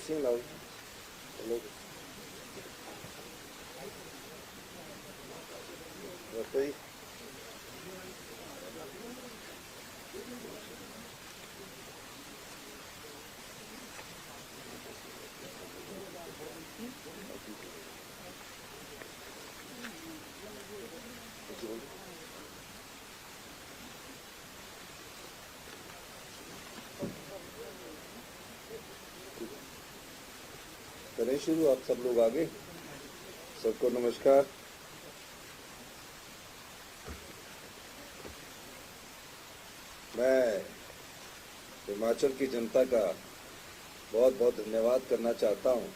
कुर्सियाँ लाओ लोग बैठो ही। करें शुरू, आप सब लोग आगे। सबको नमस्कार। मैं हिमाचल की जनता का बहुत बहुत धन्यवाद करना चाहता हूं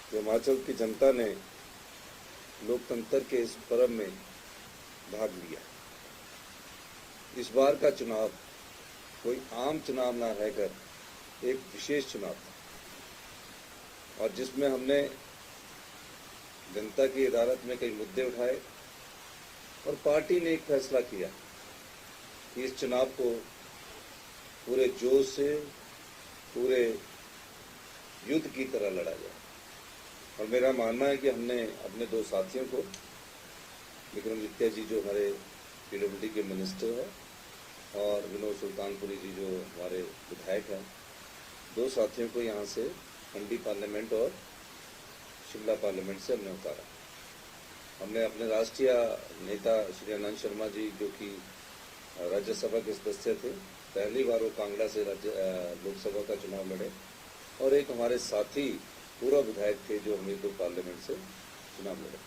कि हिमाचल की जनता ने लोकतंत्र के इस पर्व में भाग लिया। इस बार का चुनाव कोई आम चुनाव ना रहकर एक विशेष चुनाव था, और जिसमें हमने जनता की अदालत में कई मुद्दे उठाए और पार्टी ने एक फैसला किया कि इस चुनाव को पूरे जोश से, पूरे युद्ध की तरह लड़ा जाए। और मेरा मानना है कि हमने अपने दो साथियों को, विक्रमादित्य जी जो हमारे पीडब्ल्यूडी के मिनिस्टर हैं और विनोद सुल्तानपुरी जी जो हमारे विधायक हैं, दो साथियों को यहाँ से मंडी पार्लियामेंट और शिमला पार्लियामेंट से हमने उतारा। हमने अपने राष्ट्रीय नेता श्री आनंद शर्मा जी जो कि राज्यसभा के सदस्य थे, पहली बार वो कांगड़ा से लोकसभा का चुनाव लड़े, और एक हमारे साथी पूर्व विधायक थे जो हमीरपुर पार्लियामेंट से चुनाव लड़े।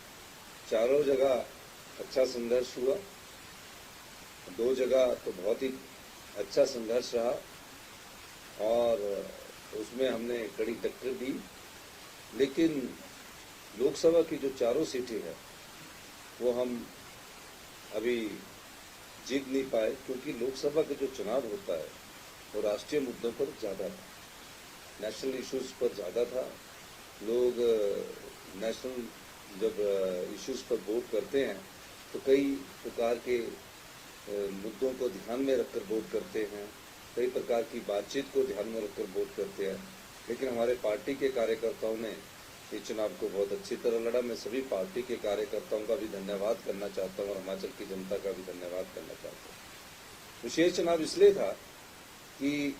चारों जगह अच्छा संघर्ष हुआ, दो जगह तो बहुत ही अच्छा संघर्ष रहा और उसमें हमने कड़ी टक्कर दी। लेकिन लोकसभा की जो चारों सीटें हैं वो हम अभी जीत नहीं पाए, क्योंकि लोकसभा का जो चुनाव होता है वो राष्ट्रीय मुद्दों पर ज़्यादा था, नेशनल इश्यूज पर ज़्यादा था। लोग नेशनल जब इश्यूज पर वोट करते हैं तो कई प्रकार के मुद्दों को ध्यान में रखकर वोट करते हैं, कई प्रकार की बातचीत को ध्यान में रखकर वोट करते हैं। लेकिन हमारे पार्टी के कार्यकर्ताओं ने इस चुनाव को बहुत अच्छी तरह लड़ा। मैं सभी पार्टी के कार्यकर्ताओं का भी धन्यवाद करना चाहता हूँ और हिमाचल की जनता का भी धन्यवाद करना चाहता हूँ। विशेष चुनाव इसलिए था कि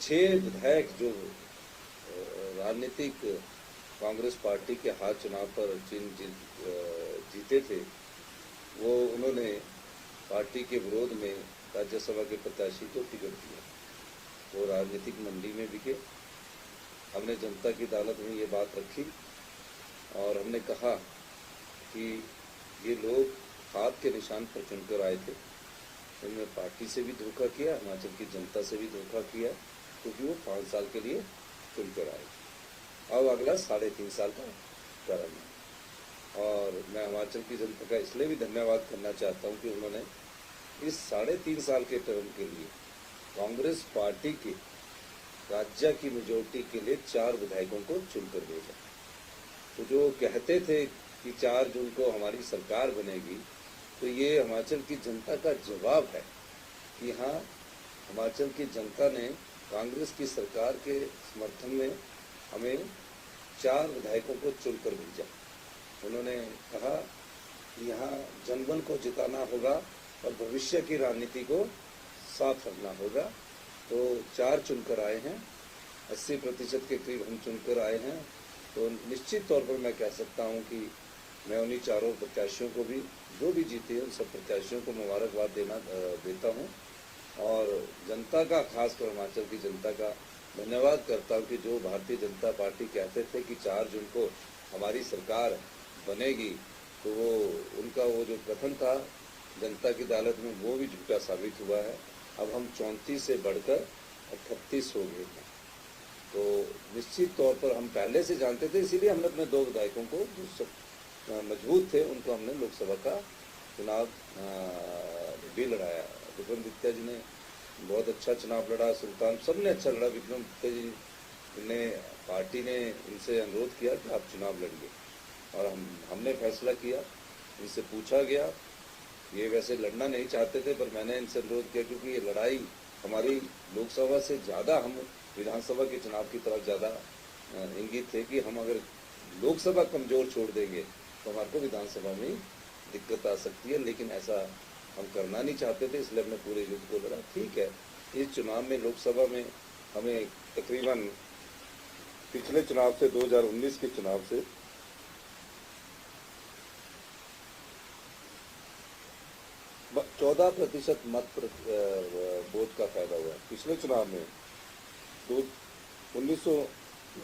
6 विधायक जो राजनीतिक कांग्रेस पार्टी के हाथ चुनाव पर जीते थे, वो उन्होंने पार्टी के विरोध में राज्यसभा के प्रत्याशी को टिकट दिया। वो राजनीतिक मंडी में बिके। हमने जनता की अदालत में ये बात रखी और हमने कहा कि ये लोग हाथ के निशान पर चुनकर आए थे, इन्होंने पार्टी से भी धोखा किया, हिमाचल की जनता से भी धोखा किया, क्योंकि वो 5 साल के लिए चुनकर आए। अब अगला 3.5 साल का टर्म है। और मैं हिमाचल की जनता का इसलिए भी धन्यवाद करना चाहता हूँ कि उन्होंने इस 3.5 साल के टर्म के लिए कांग्रेस पार्टी के राज्य की मेजोरिटी के लिए 4 विधायकों को चुनकर भेजा। तो जो कहते थे कि 4 जून को हमारी सरकार बनेगी, तो ये हिमाचल की जनता का जवाब है कि हाँ, हिमाचल की जनता ने कांग्रेस की सरकार के समर्थन में हमें 4 विधायकों को चुनकर भेजा। उन्होंने कहा कि यहाँ जनबल को जिताना होगा और भविष्य की राजनीति को साफ रखना होगा। तो 4 चुनकर आए हैं, 80% के करीब हम चुनकर आए हैं। तो निश्चित तौर पर मैं कह सकता हूं कि मैं उन्हीं 4 प्रत्याशियों को भी, जो भी जीते हैं, उन सब प्रत्याशियों को मुबारकबाद देता हूं और जनता का, खासकर हिमाचल की जनता का धन्यवाद करता हूं कि जो भारतीय जनता पार्टी कहते थे कि 4 जून को हमारी सरकार बनेगी, तो वो उनका वो जो कथन था जनता की अदालत में, वो भी झूठा साबित हुआ है। अब हम 34 से बढ़कर 38 हो गए हैं। तो निश्चित तौर पर हम पहले से जानते थे, इसीलिए हमने अपने 2 विधायकों को जो सब मजबूत थे उनको हमने लोकसभा का चुनाव भी लड़ाया। विक्रमादित्य जी ने बहुत अच्छा चुनाव लड़ा, सुल्तान सबने अच्छा लड़ा। विक्रमादित्य जी ने, पार्टी ने इनसे अनुरोध किया कि आप चुनाव लड़िए और हमने फैसला किया। इनसे पूछा गया, ये वैसे लड़ना नहीं चाहते थे, पर मैंने इनसे अनुरोध किया क्योंकि ये लड़ाई हमारी लोकसभा से ज़्यादा हम विधानसभा के चुनाव की तरफ ज़्यादा इंगित थे कि हम अगर लोकसभा कमजोर छोड़ देंगे तो हमारे को विधानसभा में दिक्कत आ सकती है, लेकिन ऐसा हम करना नहीं चाहते थे, इसलिए हमने पूरे युद्ध को लड़ा। ठीक है, इस चुनाव में लोकसभा में हमें तकरीबन पिछले चुनाव से 2019 के चुनाव से 14% मत वोट का फायदा हुआ है। पिछले चुनाव में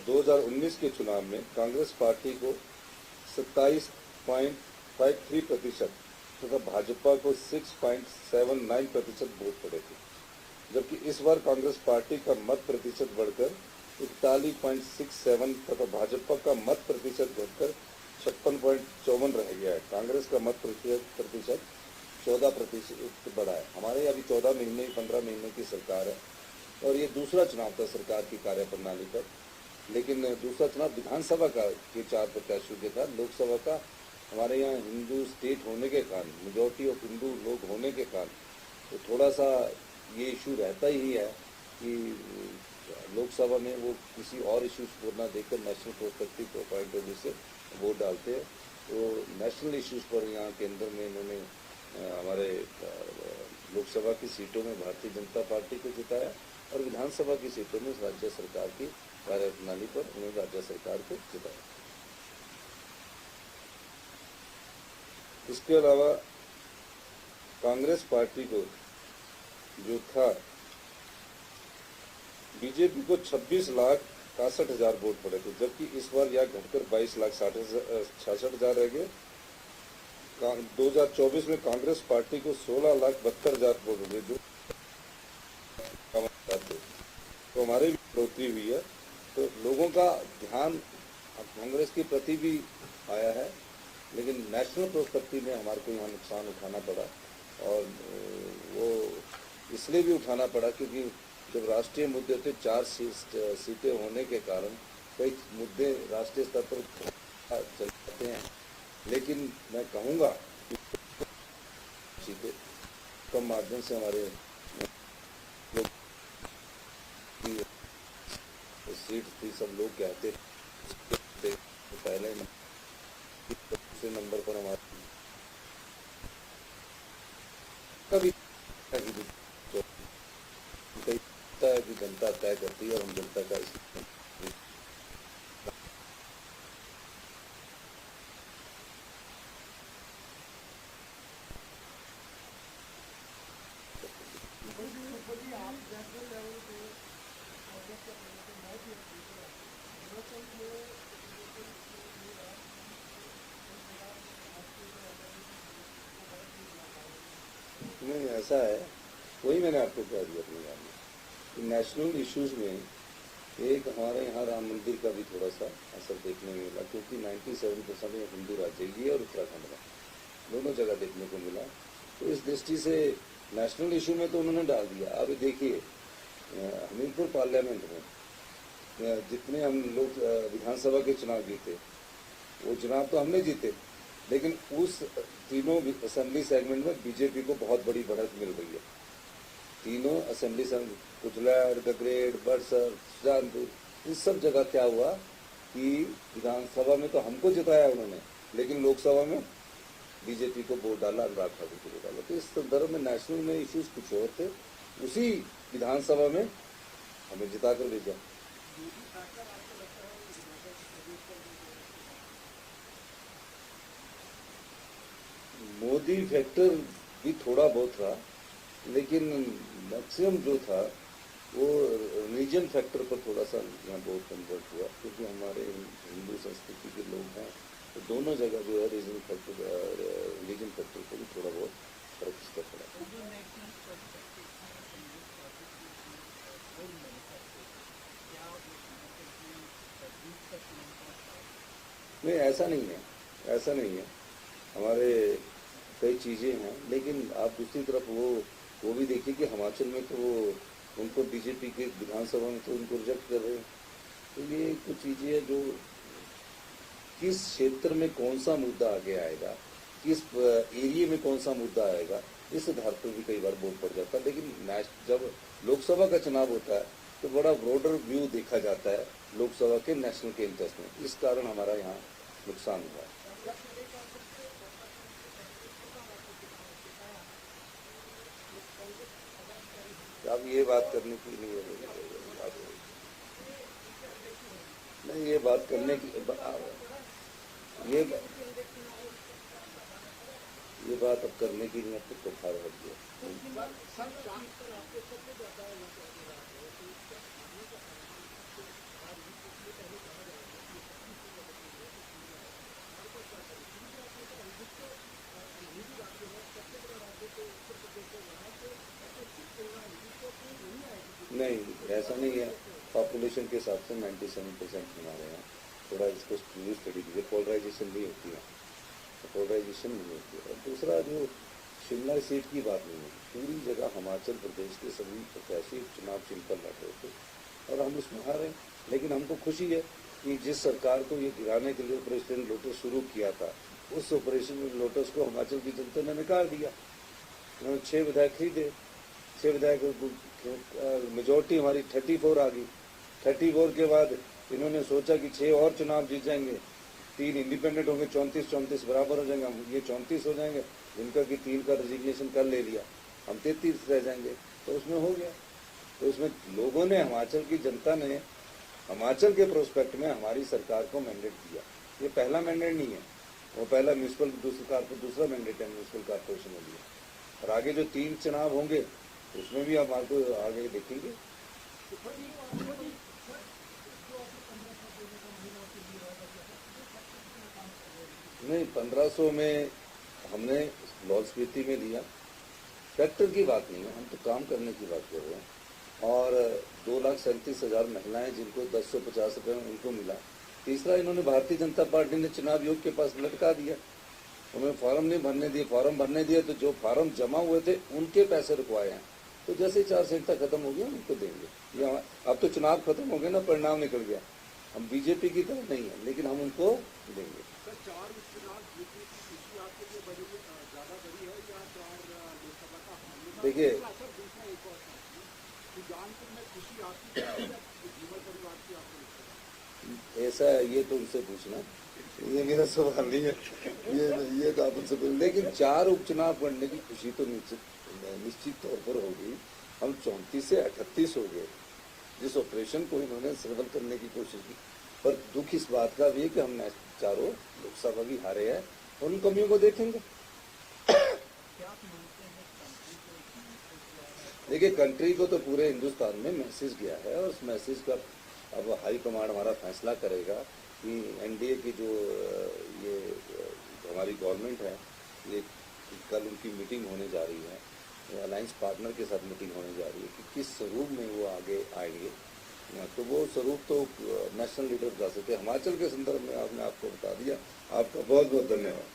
2019 के चुनाव में कांग्रेस पार्टी को 27.53% तथा भाजपा को 6.79% वोट पड़े थे, जबकि इस बार कांग्रेस पार्टी का मत प्रतिशत बढ़कर 41.67 तथा भाजपा का मत प्रतिशत घटकर 56.54 रह गया है। कांग्रेस का मत प्रतिशत 14% बढ़ा है। हमारे अभी 14 महीने 15 महीने की सरकार है और ये दूसरा चुनाव था सरकार की कार्यप्रणाली पर, लेकिन दूसरा चुनाव विधानसभा का के 4 प्रत्याशियों के था। लोकसभा का हमारे यहाँ हिंदू स्टेट होने के कारण, मेजॉरिटी ऑफ हिंदू लोग होने के कारण तो थोड़ा सा ये इशू रहता ही है कि लोकसभा में वो किसी और इश्यूज को न देखकर national perspective point of view से वोट डालते हैं। तो नेशनल इश्यूज पर यहाँ केंद्र में इन्होंने हमारे लोकसभा की सीटों में भारतीय जनता पार्टी को जिताया और विधानसभा की सीटों में राज्य सरकार की कार्यप्रणाली पर उन्होंने राज्य सरकार को जिताया। इसके अलावा कांग्रेस पार्टी को जो था, बीजेपी को 26,61,000 वोट पड़े थे, जबकि इस बार यह घटकर 22,66,000 रह गए। 2024 में कांग्रेस पार्टी को 16,72,000 वोट मिले, जो तो हमारे भी बढ़ोतरी हुई है। तो लोगों का ध्यान कांग्रेस के प्रति भी आया है, लेकिन नेशनल पर्सपेक्टिव में हमारे को यहाँ नुकसान उठाना पड़ा और वो इसलिए भी उठाना पड़ा क्योंकि जब राष्ट्रीय मुद्दे थे 4 सीटें होने के कारण कई मुद्दे राष्ट्रीय स्तर पर चल जाते हैं, लेकिन मैं कहूँगा सीटें कम मार्जिन से हमारे सीट थी, सब लोग कहते थे पहले दूसरे नंबर पर हमारे कभी कि जनता तय करती है और हम जनता का नहीं ऐसा है, वही मैंने आपको कह दिया अपनी बात में। नेशनल इश्यूज में एक हमारे यहाँ राम मंदिर का भी थोड़ा सा असर देखने में मिला, क्योंकि 97% में हिंदू राज्य ये और उत्तराखंड में दोनों जगह देखने को मिला। तो इस दृष्टि से नेशनल इशू में तो उन्होंने डाल दिया। अब देखिए हमीरपुर पार्लियामेंट में जितने हम लोग विधानसभा के चुनाव जीते, वो चुनाव तो हमने जीते, लेकिन उस तीनों असेंबली सेगमेंट में बीजेपी को बहुत बड़ी बढ़त मिल रही है। तीनों असेंबली कुचलैड़, गगरेट, बड़सर, सुजानपुर, इस सब जगह क्या हुआ कि विधानसभा में तो हमको जिताया उन्होंने, लेकिन लोकसभा में बीजेपी को वोट डाला, अनुराग ठाकुर को वोट डाला। तो इस संदर्भ में नेशनल में इश्यूज कुछ और थे, उसी विधानसभा में हमें जिताकर भेजा। मोदी फैक्टर भी थोड़ा बहुत था, लेकिन मैक्सिमम जो था वो रीजन फैक्टर पर थोड़ा सा यहाँ बहुत कन्वर्ट हुआ, क्योंकि हमारे हिंदू संस्कृति के लोग हैं, तो दोनों जगह जो है रीजन फैक्टर को भी थोड़ा बहुत फर्क इसका पड़ा। नहीं ऐसा नहीं है, ऐसा नहीं है। हमारे कई चीज़ें हैं, लेकिन आप दूसरी तरफ वो भी देखिए कि हिमाचल में तो वो उनको बीजेपी के विधानसभा में तो उनको रिजेक्ट कर रहे हैं। तो ये कुछ चीज़ें हैं जो किस क्षेत्र में कौन सा मुद्दा आगे आएगा, किस एरिया में कौन सा मुद्दा आएगा, इस आधार पर भी कई बार वोट पड़ जाता है। लेकिन जब लोकसभा का चुनाव होता है तो बड़ा ब्रॉडर व्यू देखा जाता है लोकसभा के नेशनल के इंटरेस्ट में। इस कारण हमारा यहाँ नुकसान हुआ है। अब ये बात करने की नहीं है, नहीं ये बात करने की ये बात अब करने की नहीं, अब तो खा रह गया। नहीं, ऐसा नहीं है। पॉपुलेशन के हिसाब से 97% हमारे यहाँ। थोड़ा इसको स्टडी कीजिए, पोलराइजेशन भी होती है, पोलराइजेशन नहीं होती है। और दूसरा जो शिमला सीट की बात नहीं है, पूरी जगह हिमाचल प्रदेश के सभी प्रत्याशी चुनाव चिन्ह पर लड़ रहे थे और हम उसमें हारे। लेकिन हमको खुशी है कि जिस सरकार को ये गिराने के लिए ऑपरेशन लोटस शुरू किया था, उस ऑपरेशन लोटस को हिमाचल की जनता ने नकार दिया। उन्होंने 6 विधायक खरीदे, 6 विधायक मेजोरिटी हमारी 34 आ गई। 34 के बाद इन्होंने सोचा कि 6 और चुनाव जीत जाएंगे, 3 इंडिपेंडेंट होंगे, 34-34 बराबर हो जाएंगे, हम ये 34 हो जाएंगे, जिनका कि 3 का रेजिग्नेशन कर ले लिया, हम 33 रह जाएंगे। तो उसमें हो गया। तो उसमें लोगों ने, हिमाचल की जनता ने हिमाचल के प्रोस्पेक्ट में हमारी सरकार को मैंडेट दिया। ये पहला मैंडेट नहीं है, वो पहला म्यूनसिपल दूसरा मैंडेट है म्यूनसिपल कॉर्पोरेशन में लिया। और आगे जो 3 चुनाव होंगे उसमें भी आप आपको आगे देखेंगे। नहीं, 1500 में हमने लाहौल स्पीति में दिया। फैक्टर की बात नहीं है, हम तो काम करने की बात कर रहे हैं। और 2,37,000 महिलाएं जिनको 1050 रुपये उनको मिला। तीसरा, इन्होंने भारतीय जनता पार्टी ने चुनाव आयोग के पास लटका दिया, उन्होंने फॉर्म नहीं भरने दिए। फॉर्म भरने दिए तो जो फॉर्म जमा हुए थे उनके पैसे रुकवाए हैं। तो जैसे ही 4 संहिता खत्म हो गया उनको देंगे। ये अब तो चुनाव खत्म हो गए ना, परिणाम निकल गया। हम बीजेपी की तरह नहीं है, लेकिन हम उनको देंगे। देखिए, ऐसा ये तो उनसे पूछना, ये मेरा सवाल नहीं है, ये तो आप उनसे पूछ। लेकिन 4 उपचुनाव करने की खुशी तो निश्चित तौर पर होगी। हम 34 से 38 हो गए, जिस ऑपरेशन को इन्होंने सफल करने की कोशिश की। पर दुख इस बात का भी है कि हम चारों लोकसभा भी हारे हैं, और उन कमियों को देखेंगे। देखिए, कंट्री को तो पूरे हिंदुस्तान में मैसेज गया है, और उस मैसेज का अब हाई कमांड हमारा फैसला करेगा कि एनडीए की जो ये हमारी गवर्नमेंट है, ये कल उनकी मीटिंग होने जा रही है, अलायंस पार्टनर के साथ मीटिंग होने जा रही है कि किस स्वरूप में वो आगे आएंगे। तो वो स्वरूप तो नेशनल लीडर बता सकते हैं। हिमाचल के संदर्भ में आपने आपको बता दिया। आपका बहुत बहुत धन्यवाद।